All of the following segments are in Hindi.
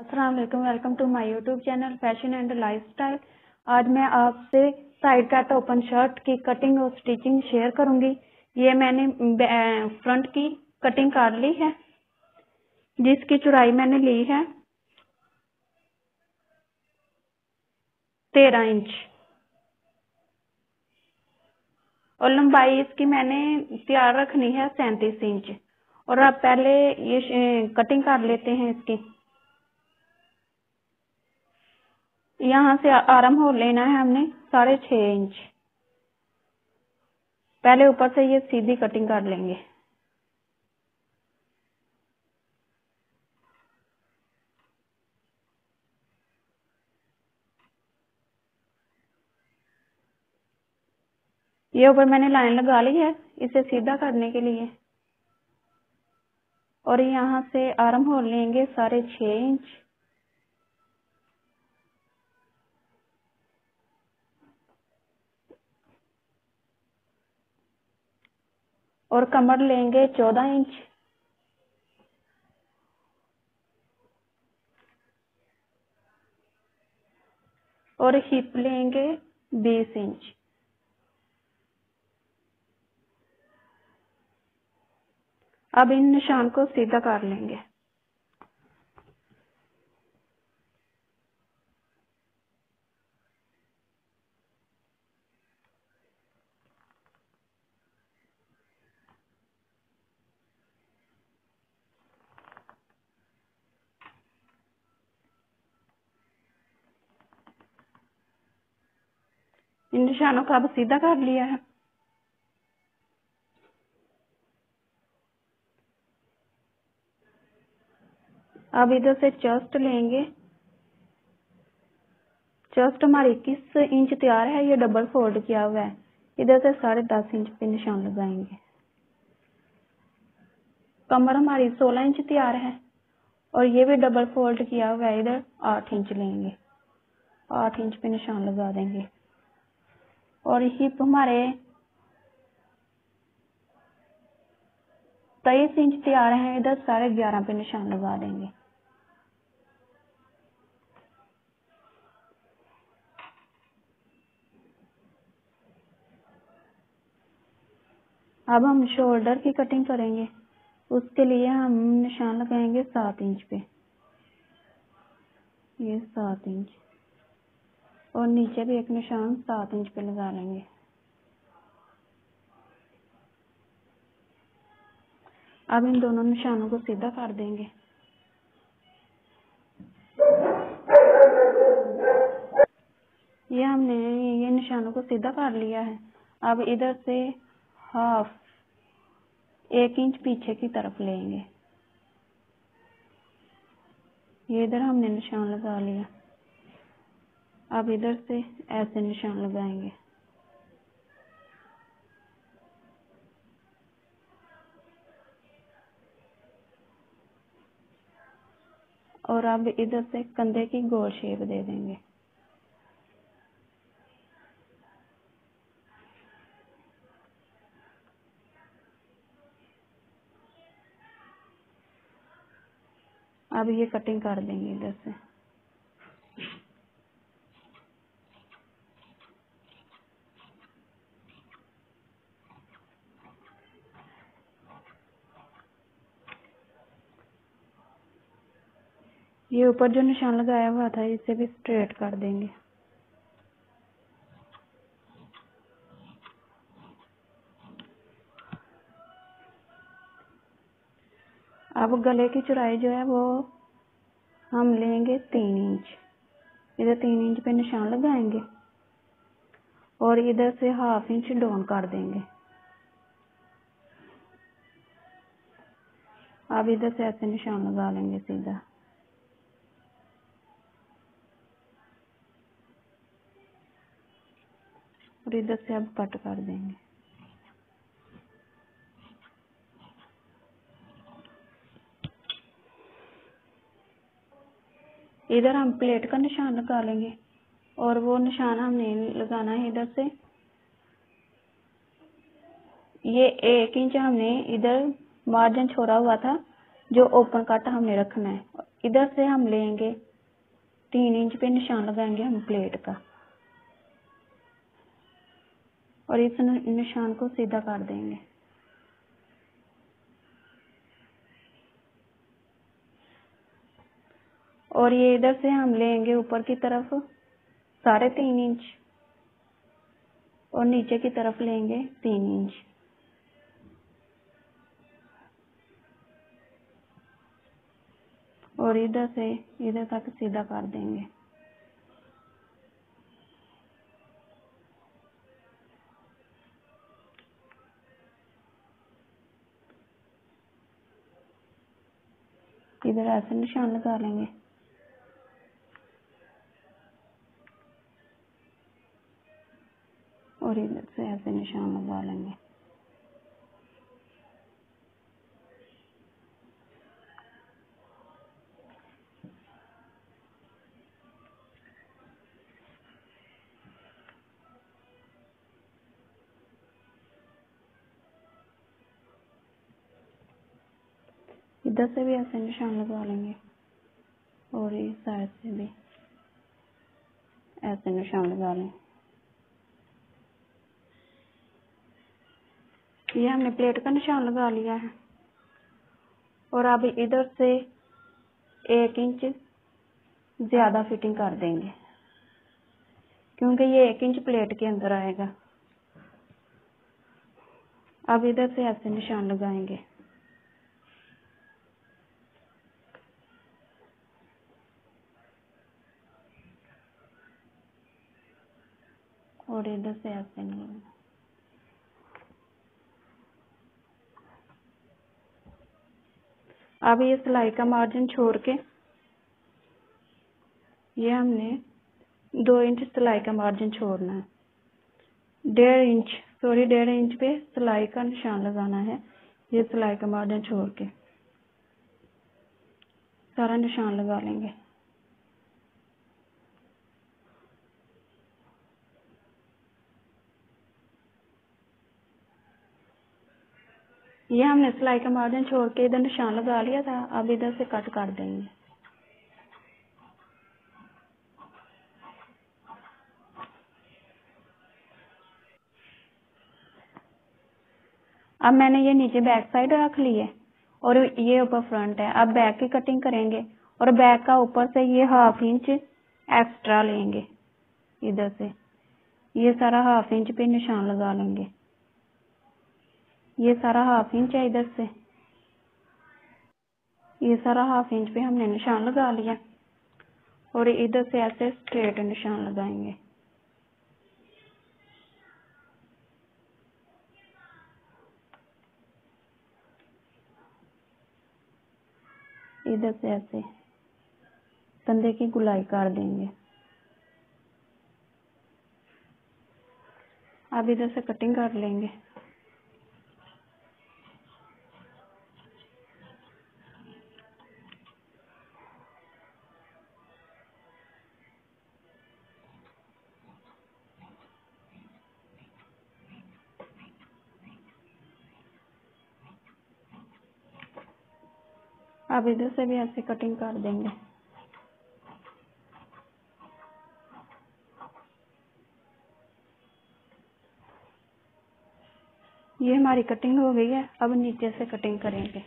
अस्सलाम वालेकुम, welcome to my YouTube channel fashion and lifestyle. आज मैं आपसे साइड कट ओपन शर्ट की कटिंग और स्टिचिंग शेयर करूंगी। ये मैंने फ्रंट की कटिंग कर ली है, जिसकी चौड़ाई मैंने ली है 13 इंच और लंबाई इसकी मैंने तैयार रखनी है 37 इंच। और अब पहले ये कटिंग कर लेते हैं इसकी। यहाँ से आर्म होल लेना है हमने 6.5 इंच। पहले ऊपर से ये सीधी कटिंग कर लेंगे। ये ऊपर मैंने लाइन लगा ली है इसे सीधा करने के लिए। और यहाँ से आर्म होल लेंगे 6.5 इंच और कमर लेंगे 14 इंच और हिप लेंगे 20 इंच। अब इन निशान को सीधा कर लेंगे। इन निशानों को अब सीधा कर लिया है। अब इधर से चेस्ट लेंगे। चेस्ट हमारी 21 इंच तैयार है, ये डबल फोल्ड किया हुआ है। इधर से 10.5 इंच पे निशान लगाएंगे। कमर हमारी 16 इंच तैयार है और ये भी डबल फोल्ड किया हुआ है। इधर 8 इंच लेंगे, 8 इंच पे निशान लगा देंगे। और हिप हमारे 23 इंच तैयार है, इधर 11.5 पे निशान लगा देंगे। अब हम शोल्डर की कटिंग करेंगे। उसके लिए हम निशान लगाएंगे 7 इंच पे, ये 7 इंच और नीचे भी एक निशान 7 इंच पे लगा लेंगे। अब इन दोनों निशानों को सीधा कर देंगे। ये हमने ये निशानों को सीधा कर लिया है। अब इधर से 1 इंच पीछे की तरफ लेंगे। ये इधर हमने निशान लगा लिया। अब इधर से ऐसे निशान लगाएंगे। और अब इधर से कंधे की गोल शेप दे देंगे। अब ये कटिंग कर देंगे इधर से। ये ऊपर जो निशान लगाया हुआ था इसे भी स्ट्रेट कर देंगे। अब गले की चौड़ाई जो है वो हम लेंगे 3 इंच। इधर 3 इंच पे निशान लगाएंगे और इधर से 1/2 इंच डाउन कर देंगे। अब इधर से ऐसे निशान लगा लेंगे सीधा। और इधर से अब कट कर देंगे। इधर हम प्लेट का निशान लगा लेंगे और वो निशान हमने लगाना है इधर से। ये 1 इंच हमने इधर मार्जिन छोड़ा हुआ था जो ओपन कट हमने रखना है। इधर से हम लेंगे 3 इंच पे निशान लगाएंगे हम प्लेट का और इस निशान को सीधा कर देंगे। और ये इधर से हम लेंगे ऊपर की तरफ 3.5 इंच और नीचे की तरफ लेंगे 3 इंच। और इधर से इधर तक सीधा कर देंगे। इधर ऐसे निशान लगा लेंगे और इधर से ऐसे निशान लगा लेंगे। इधर से भी ऐसे निशान लगा लेंगे और इस साइड से भी ऐसे निशान लगा लेंगे। ये हमने प्लेट का निशान लगा लिया है और अब इधर से 1 इंच ज्यादा फिटिंग कर देंगे क्योंकि ये 1 इंच प्लेट के अंदर आएगा। अब इधर से ऐसे निशान लगाएंगे और इधर से ऐसे नहीं। अब ये सिलाई का मार्जिन छोड़ के ये हमने 2 इंच सिलाई का मार्जिन छोड़ना है। 1.5 इंच पे सिलाई का निशान लगाना है। ये सिलाई का मार्जिन छोड़ के सारा निशान लगा लेंगे। ये हमने सिलाई का मार्जिन छोड़ के इधर निशान लगा लिया था। अब इधर से कट कर देंगे। अब मैंने ये नीचे बैक साइड रख ली है और ये ऊपर फ्रंट है। अब बैक की कटिंग करेंगे और बैक का ऊपर से ये 1/2 इंच एक्स्ट्रा लेंगे। इधर से ये सारा 1/2 इंच पे निशान लगा लेंगे। ये सारा 1/2 इंच है। इधर से ये सारा 1/2 इंच पे हमने निशान लगा लिया और इधर से ऐसे स्ट्रेट निशान लगाएंगे। इधर से ऐसे कंधे की गुलाई कर देंगे। अब इधर से कटिंग कर लेंगे। अब इधर से भी ऐसे कटिंग कर देंगे। ये हमारी कटिंग हो गई है। अब नीचे से कटिंग करेंगे।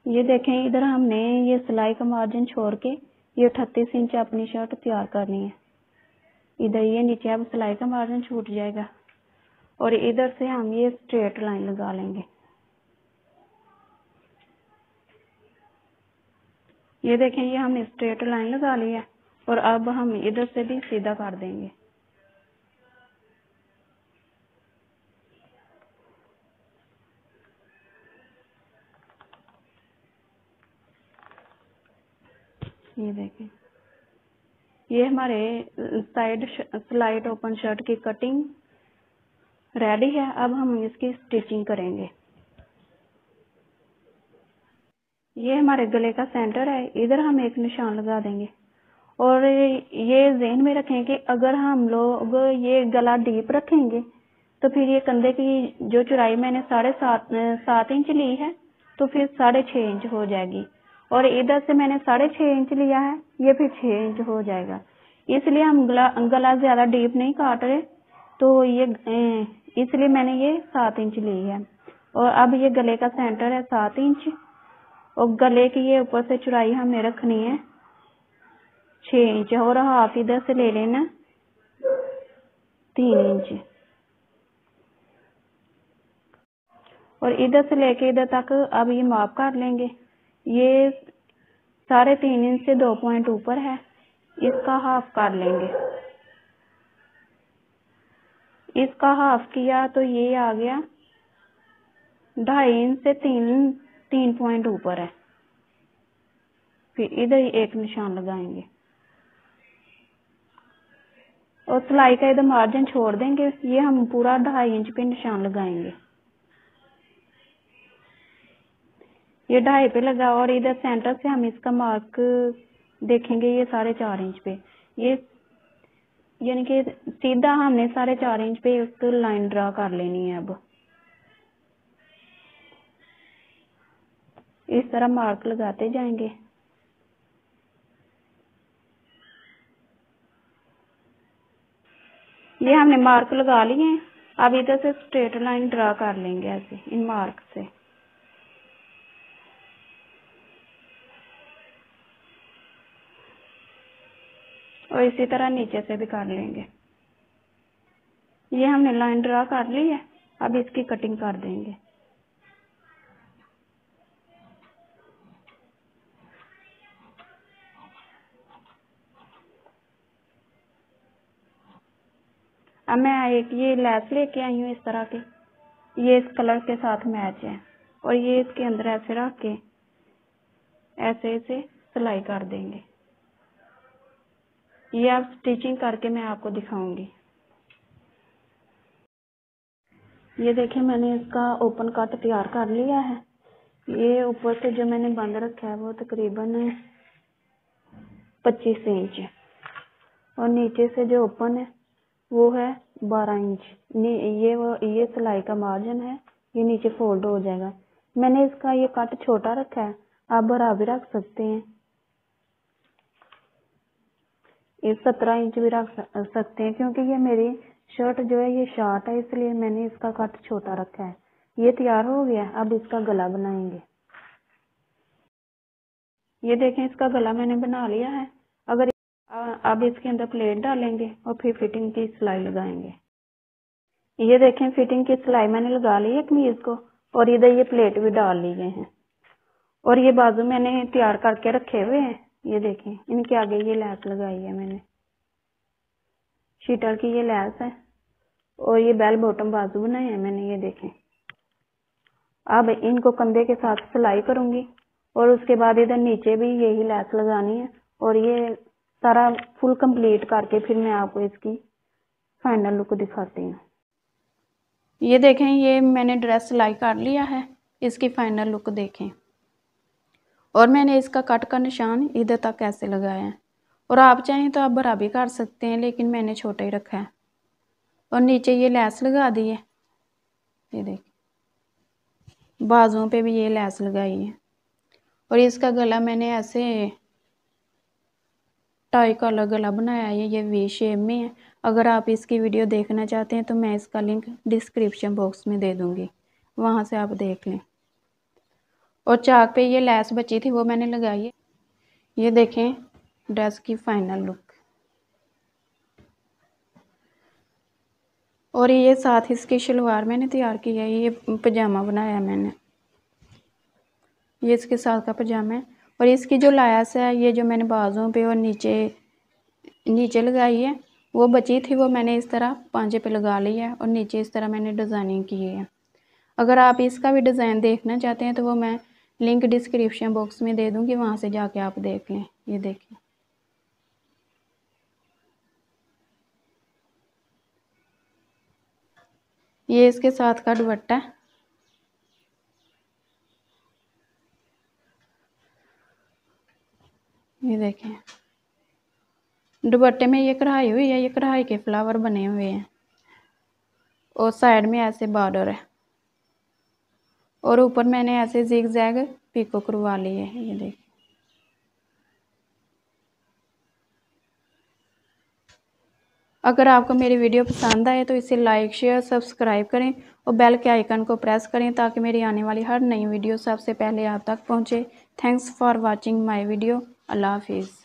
ये देखें, इधर हमने ये सिलाई का मार्जिन छोड़ के ये 38 इंच अपनी शर्ट तैयार करनी है। इधर ये नीचे अब सिलाई का मार्जिन छूट जाएगा और इधर से हम ये स्ट्रेट लाइन लगा लेंगे। ये देखें, ये हमने स्ट्रेट लाइन लगा ली है और अब हम इधर से भी सीधा कर देंगे। ये देखें, ये हमारे साइड स्लाइड ओपन शर्ट की कटिंग रेडी है। अब हम इसकी स्टिचिंग करेंगे। ये हमारे गले का सेंटर है। इधर हम एक निशान लगा देंगे और ये ज़हन में रखें कि अगर हम लोग ये गला डीप रखेंगे तो फिर ये कंधे की जो चौड़ाई मैंने 7.5 इंच ली है तो फिर 6.5 इंच हो जाएगी। और इधर से मैंने 6.5 इंच लिया है, ये फिर 6 इंच हो जाएगा। इसलिए हम गला ज़्यादा डीप नहीं काट रहे, तो ये इसलिए मैंने ये 7 इंच ली है। और अब ये गले का सेंटर है 7 इंच, और गले की ये ऊपर से चौड़ाई हमें रखनी है 6 इंच, और हाफ इधर से ले लेना 3 इंच, और इधर से लेके इधर तक अब ये माप कर लेंगे। ये 3.5 इंच से 2 पॉइंट ऊपर है, इसका हाफ कर लेंगे। इसका हाफ किया तो ये आ गया 2.5 इंच से 3 पॉइंट ऊपर है। फिर इधर एक निशान लगाएंगे और सिलाई का इधर मार्जिन छोड़ देंगे। ये हम पूरा 2.5 इंच पे निशान लगाएंगे। ये 2.5 पे लगा, और इधर सेंटर से हम इसका मार्क देखेंगे ये 4.5 इंच पे। ये यानी कि सीधा हमने 4.5 इंच पे एक लाइन ड्रा कर लेनी है। अब इस तरह मार्क लगाते जाएंगे। ये हमने मार्क लगा लिए हैं। अब इधर से स्ट्रेट लाइन ड्रा कर लेंगे ऐसे इन मार्क से। और इसी तरह नीचे से भी कर लेंगे। ये हमने लाइन ड्रा कर ली है, अब इसकी कटिंग कर देंगे। अब मैं एक ये लैस लेके आई हूँ इस तरह की, ये इस कलर के साथ मैच है, और ये इसके अंदर ऐसे रख के ऐसे ऐसे सिलाई कर देंगे। ये अब स्टिचिंग करके मैं आपको दिखाऊंगी। ये देखिए मैंने इसका ओपन कट तैयार कर लिया है। ये ऊपर से जो मैंने बंद रखा है वो तकरीबन 25 इंच है, और नीचे से जो ओपन है वो है 12 इंच। ये सिलाई का मार्जिन है, ये नीचे फोल्ड हो जाएगा। मैंने इसका ये कट छोटा रखा है, आप बड़ा भी रख सकते हैं। ये 17 इंच भी रख सकते हैं, क्योंकि ये मेरी शर्ट जो है ये शॉर्ट है, इसलिए मैंने इसका कट छोटा रखा है। ये तैयार हो गया, अब इसका गला बनाएंगे। ये देखें इसका गला मैंने बना लिया है। अगर अब इसके अंदर प्लेट डालेंगे और फिर फिटिंग की सिलाई लगाएंगे। ये देखें फिटिंग की सिलाई मैंने लगा ली है कमीज को, और इधर ये प्लेट भी डाल ली गए हैं, और ये बाजू मैंने तैयार करके रखे हुए हैं। ये देखें इनके आगे ये लैस लगाई है मैंने, शीटर की ये लैस है, और ये बेल बॉटम बाजू बनाए हैं मैंने। ये देखें अब इनको कंधे के साथ सिलाई करूंगी, और उसके बाद इधर नीचे भी यही लैस लगानी है, और ये सारा फुल कंप्लीट करके फिर मैं आपको इसकी फाइनल लुक दिखाती हूँ। ये देखें ये मैंने ड्रेस सिलाई कर लिया है, इसकी फाइनल लुक देखें। और मैंने इसका कट का निशान इधर तक ऐसे लगाया है, और आप चाहें तो आप बड़ा भी कर सकते हैं, लेकिन मैंने छोटा ही रखा है। और नीचे ये लैस लगा दी है, ये देखिए बाजुओं पे भी ये लैस लगाई है। और इसका गला मैंने ऐसे टाई का गला बनाया है, ये वी शेप में है। अगर आप इसकी वीडियो देखना चाहते हैं तो मैं इसका लिंक डिस्क्रिप्शन बॉक्स में दे दूँगी, वहाँ से आप देख लें। और चाक पे ये लैस बची थी वो मैंने लगाई है। ये देखें ड्रेस की फाइनल लुक। और ये साथ इसकी शलवार मैंने तैयार की है, ये पजामा बनाया मैंने, ये इसके साथ का पजामा है। और इसकी जो लैस है ये जो मैंने बाजुओं पे और नीचे लगाई है वो बची थी, वो मैंने इस तरह पांचे पे लगा ली है, और नीचे इस तरह मैंने डिज़ाइनिंग की है। अगर आप इसका भी डिज़ाइन देखना चाहते हैं तो वो मैं लिंक डिस्क्रिप्शन बॉक्स में दे दूँगी, वहाँ से जाके आप देख लें। ये देखें ये इसके साथ का दुपट्टा है। ये देखें दुपट्टे में ये कढ़ाई हुई है, ये कढ़ाई के फ्लावर बने हुए हैं, और साइड में ऐसे बॉर्डर है। और ऊपर मैंने ऐसे जिग जैग पिको करवा ली है, ये देखिए। अगर आपको मेरी वीडियो पसंद आए तो इसे लाइक शेयर सब्सक्राइब करें और बेल के आइकन को प्रेस करें ताकि मेरी आने वाली हर नई वीडियो सबसे पहले आप तक पहुंचे। Thanks for watching my video. अल्लाह हाफिज़।